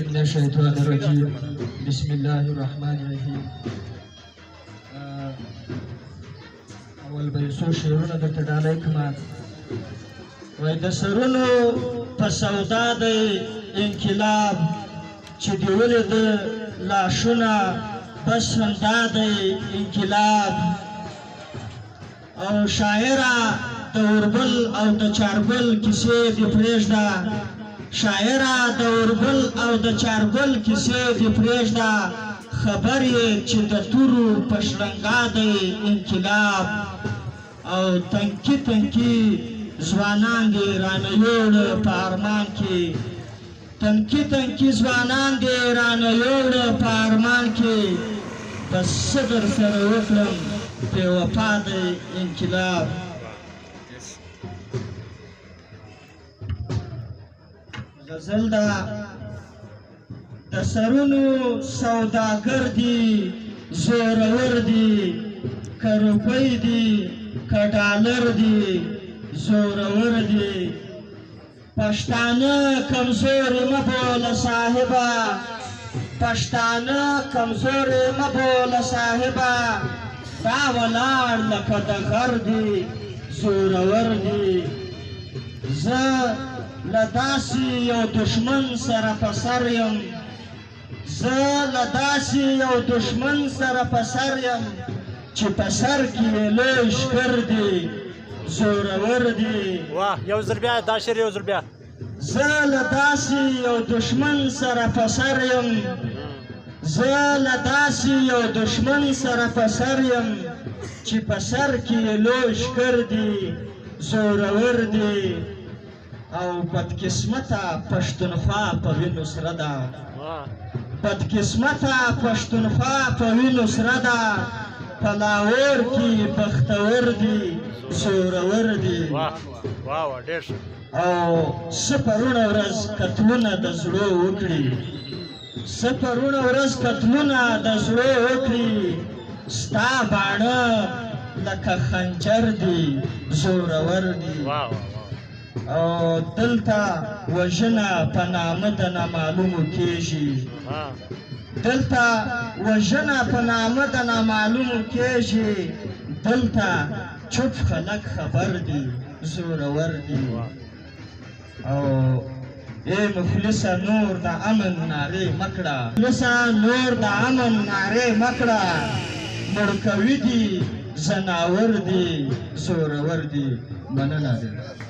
من الشيطان الرجيم بسم الله الرحمن الرحيم اول به څو شعرونه درته ډالۍ کړم وایي د سرونو په سودا دی انقلاب چې دې ولیده لاشونه بس همدا دی انقلاب او شاعره د اوربل او د چارګل کیسې دې پرېږده شاعره د اوربل او د چارګل کیسې دې پرېږده خبر یې چې د تورو په شرنګا دی انقلاب او تنکي تنکي ځوانان دې رانه یوړه په ارمان کې تنکي تنکي ځوانان دې رانه یوړه په ارمان کې بس څه درسره وکړم بې وفا دی انقلاب غزل ده د سرونو سوداګر دي زورور دي که روپۍ دي که ډالر دي زورور دي پښتانه کمزوري مه بوله صاحبه پښتانه کمزوري مه بوله صاحبه دا ولاړ لکه د غر دي زورور دي زه له داسې یو دشمن سره په سر یم زه له داسې یو دشمن سره په سر یم چې په سر کې یې لوی شکر دی زورور دی واه یو ځل بیا دا شعر یو ځل بیا زه له داسې یو دشمن سره په سر یم زه له داسې یو دشمن سره په سر یم چې په سر کې یې لوی شکر دی زورور دی او بدقسمته پښتونخوا په وینو سره ده بدقسمته پښتونخوا په وینو سره ده په لاهور کې بختور دي زورور دي او څه پرونه ورځ قتلونه د زړو وکړي څه پرونه ورځ قتلونه د زړو وکړي ستا باڼه لکه خنجر دي زورور دي او دلته وژنه په نامه د نامعلومو کېږي دلته وژنه په نامه د نامعلومو کېږي دلته چوپ خلک خبر دي زورور دي او ای مخلصه نور د امن نارې مه کړه مخلصه نور د امن نارې مه کړه مړ کوي دي ځناور دي زورور دي مننه ده